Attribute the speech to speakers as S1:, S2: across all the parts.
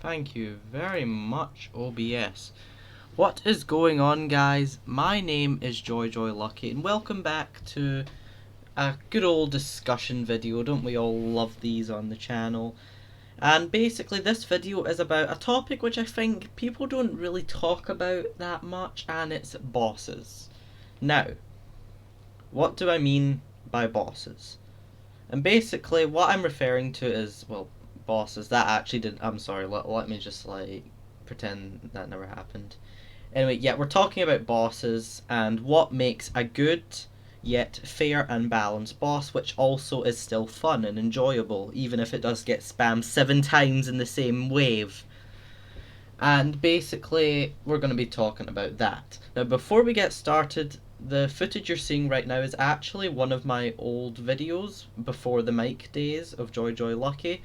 S1: Thank you very much, OBS. What is going on, guys? My name is Joy Lucky, and welcome back to a good old discussion video. Don't we all love these on the channel? And basically, this video is about a topic which I think people don't really talk about that much, and it's bosses. Now, what do I mean by bosses? And basically, what I'm referring to is, well, bosses. That actually didn't. I'm sorry, let me just, pretend that never happened. Anyway, yeah, we're talking about bosses and what makes a good, yet fair and balanced boss, which also is still fun and enjoyable, even if it does get spammed 7 times in the same wave. And basically, we're going to be talking about that. Now, before we get started, the footage you're seeing right now is actually one of my old videos before the mic days of Joy Lucky.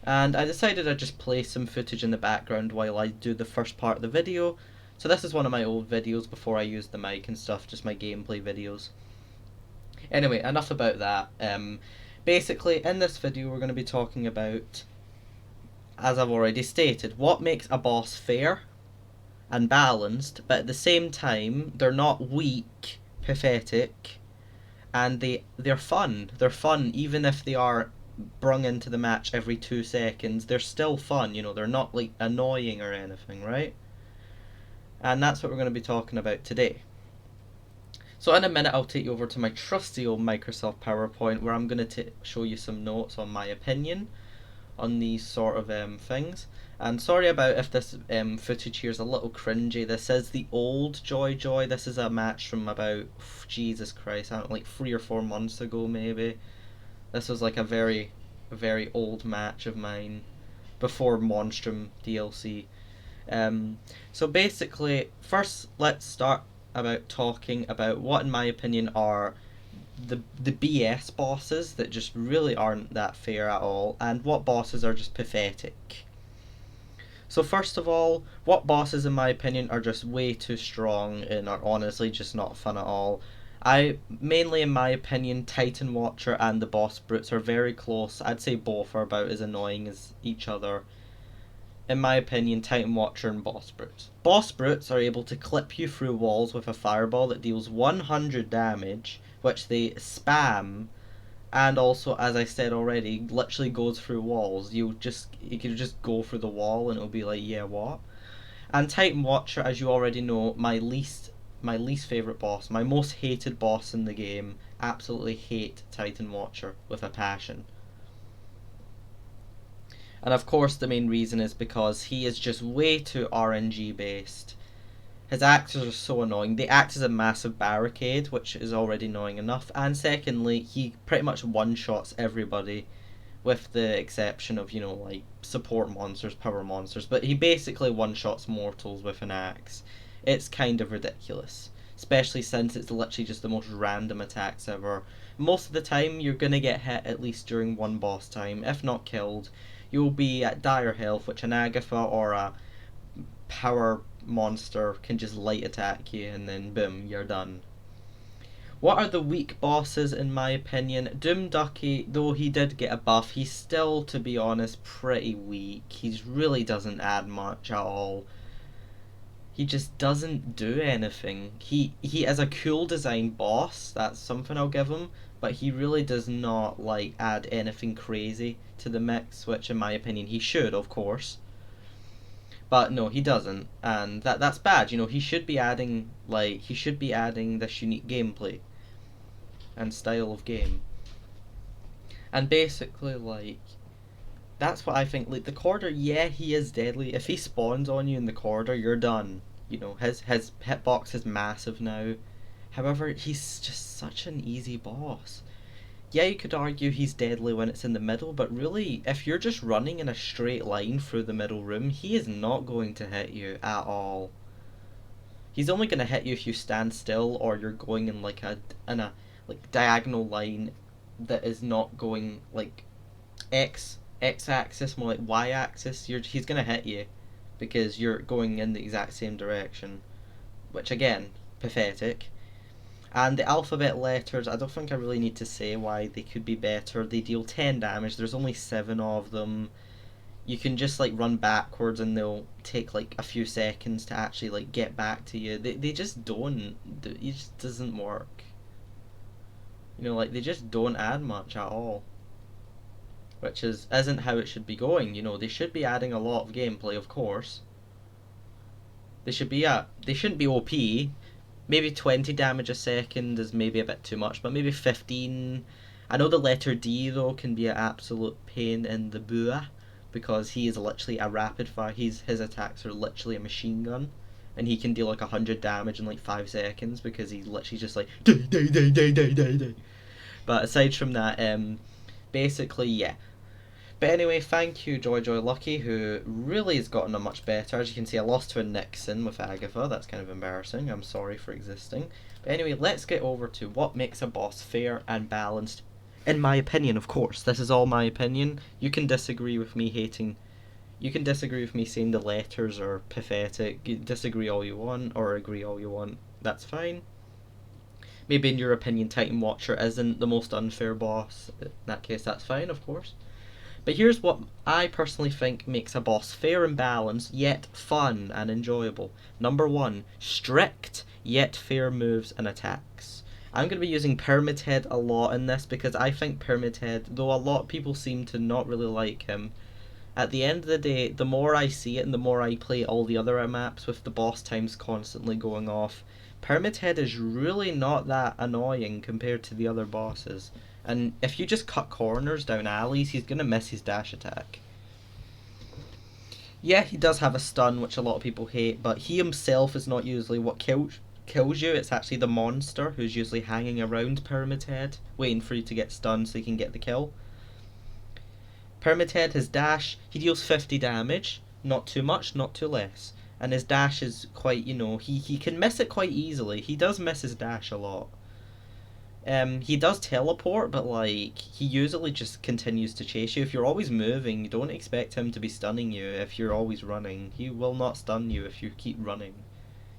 S1: And I decided I'd just play some footage in the background while I do the first part of the video. So this is one of my old videos before I used the mic and stuff, just my gameplay videos. Anyway, enough about that. Basically, in this video we're going to be talking about, as I've already stated, what makes a boss fair and balanced, but at the same time they're not weak, pathetic, and they're fun. They're fun even if they are brung into the match every 2 seconds. They're still fun, they're not like annoying or anything, right? And that's what we're going to be talking about today. So in a minute I'll take you over to my trusty old Microsoft PowerPoint where I'm going to show you some notes on my opinion on these sort of things. And sorry about if this footage here is a little cringy. This is the old Joy. This is a match from about, Jesus Christ, I don't know, like 3 or 4 months ago maybe. This was like a very old match of mine before Monstrum DLC. So basically, first let's start about talking about what in my opinion are the BS bosses that just really aren't that fair at all, and what bosses are just pathetic. So first of all, what bosses in my opinion are just way too strong and are honestly just not fun at all. Mainly in my opinion, Titan Watcher and the Boss Brutes are very close. I'd say both are about as annoying as each other. In my opinion, Titan Watcher and Boss Brutes. Boss Brutes are able to clip you through walls with a fireball that deals 100 damage, which they spam, and also, as I said already, literally goes through walls. You can just go through the wall and it'll be like, yeah, what? And Titan Watcher, as you already know, my least favorite boss, my most hated boss in the game. Absolutely hate Titan Watcher with a passion. And of course the main reason is because he is just way too RNG based. His actors are so annoying. They act as a massive barricade, which is already annoying enough. And secondly, he pretty much one-shots everybody, with the exception of, like support monsters, power monsters. But he basically one-shots mortals with an axe. It's kind of ridiculous. Especially since it's literally just the most random attacks ever. Most of the time, you're going to get hit at least during one boss time. If not killed, you'll be at dire health, which an Agatha or a power monster can just light attack you and then boom, you're done. What are the weak bosses in my opinion? Doom Ducky, though he did get a buff, he's still, to be honest, pretty weak. He really doesn't add much at all. He just doesn't do anything. He is a cool design boss, that's something I'll give him, but he really does not add anything crazy to the mix, which in my opinion he should, of course. But no, he doesn't, and that's bad. He should be adding this unique gameplay and style of game. And basically, that's what I think. Like the corridor, yeah, he is deadly. If he spawns on you in the corridor, you're done. His hitbox is massive now. However, he's just such an easy boss. Yeah, you could argue he's deadly when it's in the middle, but really, if you're just running in a straight line through the middle room, he is not going to hit you at all. He's only going to hit you if you stand still or you're going in a diagonal line that is not going x axis, more like y axis. He's going to hit you because you're going in the exact same direction, which again, pathetic. And the alphabet letters, I don't think I really need to say why they could be better. They deal 10 damage, there's only 7 of them. you can just like run backwards and they'll take like a few seconds to actually like get back to you. They just don't. It just doesn't work. You know, like they just don't add much at all. Which isn't how it should be going. You know, they should be adding a lot of gameplay, of course. They shouldn't be OP. Maybe 20 damage a second is maybe a bit too much, but maybe 15. I know the letter D though can be an absolute pain in the butt because he is literally a rapid fire. His attacks are literally a machine gun, and he can deal like 100 damage in like 5 seconds because he's literally just like day day day day day day day. But aside from that, basically yeah. But anyway, thank you Joy Joy Lucky, who really has gotten a much better. As you can see, I lost to a Nixon with Agatha. That's kind of embarrassing. I'm sorry for existing. But anyway, let's get over to what makes a boss fair and balanced. In my opinion, of course. This is all my opinion. You can disagree with me hating... You can disagree with me saying the letters are pathetic. You disagree all you want, or agree all you want. That's fine. Maybe in your opinion, Titan Watcher isn't the most unfair boss. In that case, that's fine, of course. But here's what I personally think makes a boss fair and balanced, yet fun and enjoyable. Number 1, strict, yet fair moves and attacks. I'm going to be using Pyramid Head a lot in this because I think Pyramid Head, though a lot of people seem to not really like him, at the end of the day, the more I see it and the more I play all the other maps with the boss times constantly going off, Pyramid Head is really not that annoying compared to the other bosses. And if you just cut corners down alleys, he's going to miss his dash attack. Yeah, he does have a stun, which a lot of people hate, but he himself is not usually what kills you. It's actually the monster who's usually hanging around Pyramid Head, waiting for you to get stunned so he can get the kill. Pyramid Head, his dash, he deals 50 damage. Not too much, not too less. And his dash is quite, you know, he can miss it quite easily. He does miss his dash a lot. He does teleport, but like he usually just continues to chase you. If you're always moving, you don't expect him to be stunning you if you're always running. He will not stun you if you keep running.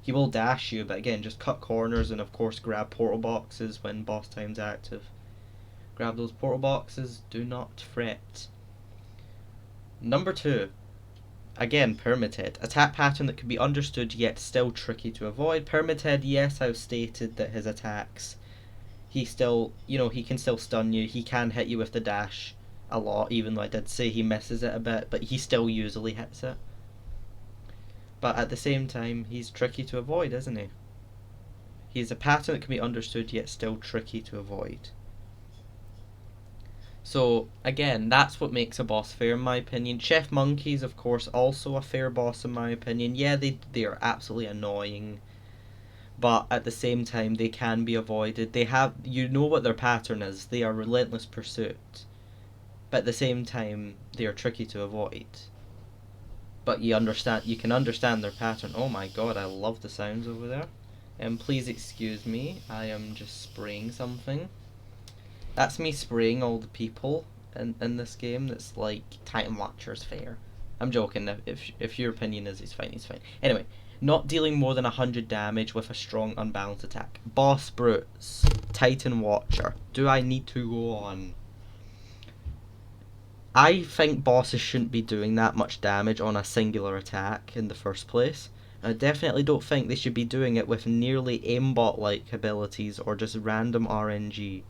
S1: He will dash you, but again, just cut corners and of course grab portal boxes when boss time's active. Grab those portal boxes, do not fret. Number 2. Again, Pyramid Head. Attack pattern that can be understood yet still tricky to avoid. Pyramid Head, yes, I've stated that his attacks, he still, you know, he can still stun you. He can hit you with the dash a lot, even though I did say he misses it a bit, but he still usually hits it. But at the same time, he's tricky to avoid, isn't he? He's a pattern that can be understood yet still tricky to avoid. So, again, that's what makes a boss fair in my opinion. Chef Monkey's, of course, also a fair boss in my opinion. Yeah, they are absolutely annoying, but at the same time they can be avoided. They have, you know what their pattern is. They are relentless pursuit, but at the same time they are tricky to avoid. But you can understand their pattern. Oh my god, I love the sounds over there. Please excuse me, I am just spraying something. That's me spraying all the people in this game. That's like Titan Watcher's fair. I'm joking. If your opinion is he's fine, he's fine. Anyway, not dealing more than 100 damage with a strong unbalanced attack. Boss Brutes, Titan Watcher. Do I need to go on? I think bosses shouldn't be doing that much damage on a singular attack in the first place. I definitely don't think they should be doing it with nearly aimbot-like abilities or just random RNG.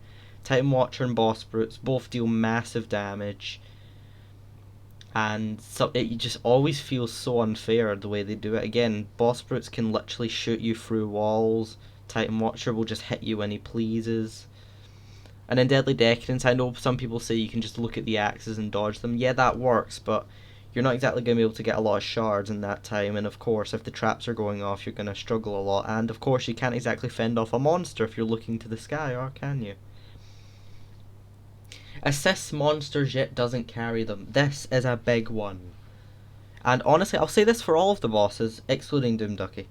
S1: Titan Watcher and Boss Brutes both deal massive damage, and so it just always feels so unfair the way they do it. Again, Boss Brutes can literally shoot you through walls. Titan Watcher will just hit you when he pleases. And in Deadly Decadence, I know some people say you can just look at the axes and dodge them. Yeah, that works, but you're not exactly going to be able to get a lot of shards in that time. And of course, if the traps are going off, you're going to struggle a lot. And of course, you can't exactly fend off a monster if you're looking to the sky, or can you? Assist monsters yet doesn't carry them. This is a big one. And honestly, I'll say this for all of the bosses, excluding Doom Ducky.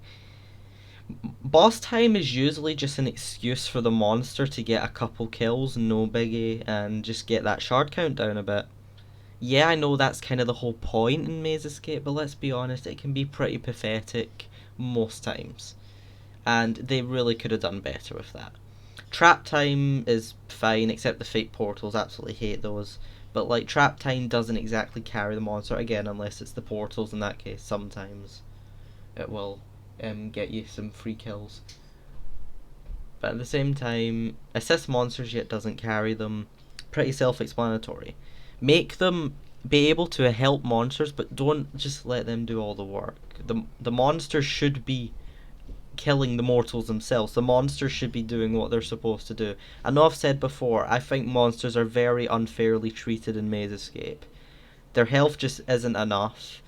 S1: Boss time is usually just an excuse for the monster to get a couple kills, no biggie, and just get that shard count down a bit. Yeah, I know that's kind of the whole point in Maze Escape, but let's be honest, it can be pretty pathetic most times. And they really could have done better with that. Trap time is fine, except the fake portals, absolutely hate those. But like trap time doesn't exactly carry the monster, again, unless it's the portals. In that case, sometimes it will get you some free kills. But at the same time, assist monsters yet doesn't carry them. Pretty self-explanatory. Make them be able to help monsters, but don't just let them do all the work. The monsters should be killing the mortals themselves. The monsters should be doing what they're supposed to do. I know I've said before, I think monsters are very unfairly treated in Maze Escape. Their health just isn't enough.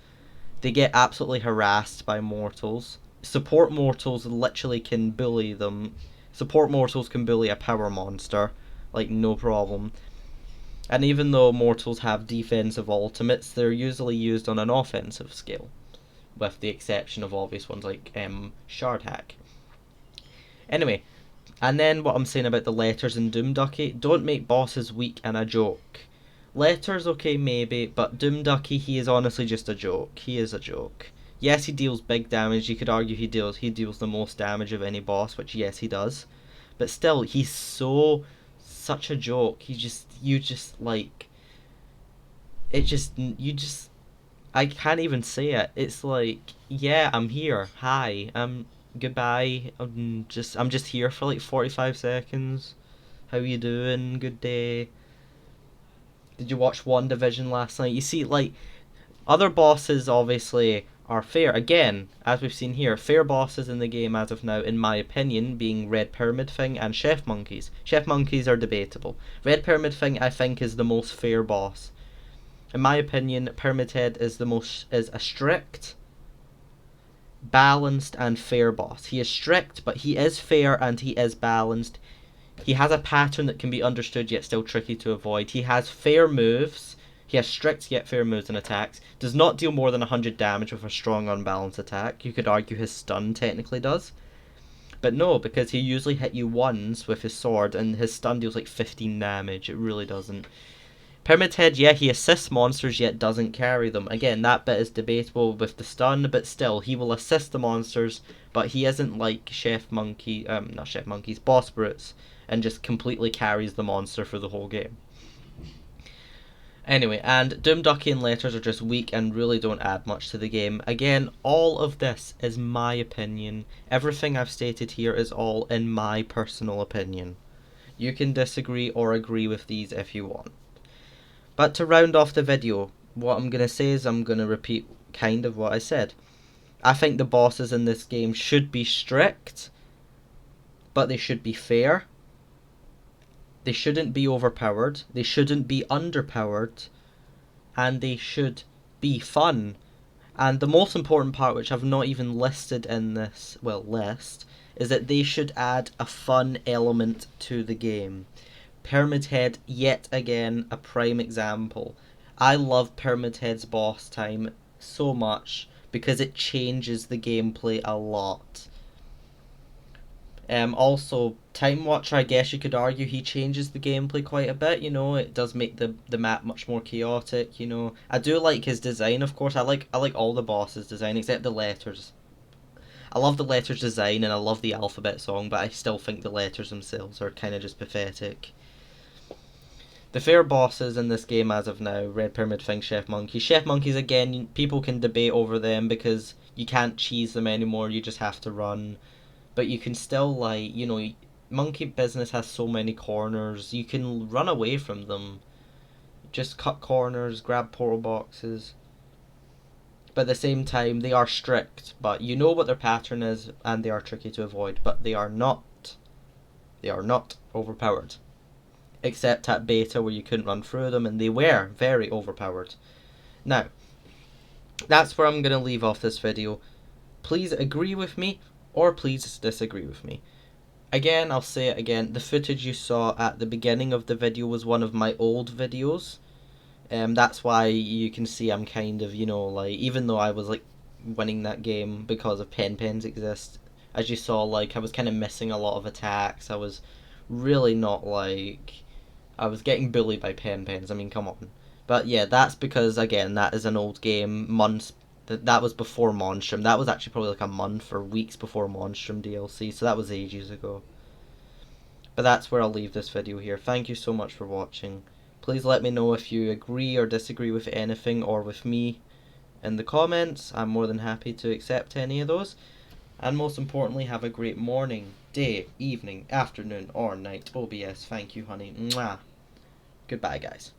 S1: They get absolutely harassed by mortals. Support mortals literally can bully them. Support mortals can bully a power monster, like no problem. And even though mortals have defensive ultimates, they're usually used on an offensive skill, with the exception of obvious ones like Shard Hack. Anyway, and then what I'm saying about the letters in Doom Ducky, don't make bosses weak and a joke. Letters, okay, maybe, but Doom Ducky, he is honestly just a joke. He is a joke. Yes, he deals big damage. You could argue he deals the most damage of any boss, which yes, he does. But still, he's such a joke. You just like, I can't even say it. It's like, yeah, I'm here. Hi, goodbye. I'm just here for like 45 seconds. How you doing? Good day. Did you watch WandaVision last night? You see, like, other bosses obviously are fair. Again, as we've seen here, fair bosses in the game as of now, in my opinion, being Red Pyramid Thing and Chef Monkeys. Chef Monkeys are debatable. Red Pyramid Thing, I think, is the most fair boss. In my opinion, Pyramid Head is a strict, balanced, and fair boss. He is strict, but he is fair and he is balanced. He has a pattern that can be understood yet still tricky to avoid. He has fair moves. He has strict yet fair moves and attacks. Does not deal more than 100 damage with a strong unbalanced attack. You could argue his stun technically does. But no, because he usually hit you once with his sword and his stun deals like 15 damage. It really doesn't. Pyramid Head, yeah, he assists monsters yet doesn't carry them. Again, that bit is debatable with the stun, but still, he will assist the monsters, but he isn't like not Chef Monkeys, Boss Brutes, and just completely carries the monster for the whole game. Anyway, and Doom Ducky and Letters are just weak and really don't add much to the game. Again, all of this is my opinion. Everything I've stated here is all in my personal opinion. You can disagree or agree with these if you want. But to round off the video, what I'm going to say is I'm going to repeat kind of what I said. I think the bosses in this game should be strict, but they should be fair. They shouldn't be overpowered. They shouldn't be underpowered. And they should be fun. And the most important part, which I've not even listed in this, list, is that they should add a fun element to the game. Pyramid Head, yet again, a prime example. I love Pyramid Head's boss time so much because it changes the gameplay a lot. Also, Time Watcher, I guess you could argue he changes the gameplay quite a bit, it does make the map much more chaotic, I do like his design, of course. I like all the bosses' design except the letters. I love the letters design and I love the alphabet song, but I still think the letters themselves are kind of just pathetic. The fair bosses in this game as of now, Red Pyramid Thing, Chef Monkeys. Chef Monkeys, again, people can debate over them because you can't cheese them anymore, you just have to run. But you can still, Monkey Business has so many corners, you can run away from them. Just cut corners, grab portal boxes. But at the same time, they are strict, but you know what their pattern is, and they are tricky to avoid, but they are not overpowered. Except at beta where you couldn't run through them, and they were very overpowered. Now, that's where I'm going to leave off this video. Please agree with me, or please disagree with me. Again, I'll say it again, the footage you saw at the beginning of the video was one of my old videos. That's why you can see I'm kind of, even though I was, winning that game because of pens exist, as you saw, I was kind of missing a lot of attacks. I was really not, I was getting bullied by pens. I mean, come on. But yeah, that's because, again, that is an old game. That was before Monstrum. That was actually probably a month or weeks before Monstrum DLC, so that was ages ago. But that's where I'll leave this video here. Thank you so much for watching. Please let me know if you agree or disagree with anything or with me in the comments. I'm more than happy to accept any of those. And most importantly, have a great morning, day, evening, afternoon, or night. OBS, thank you, honey. Mwah. Goodbye, guys.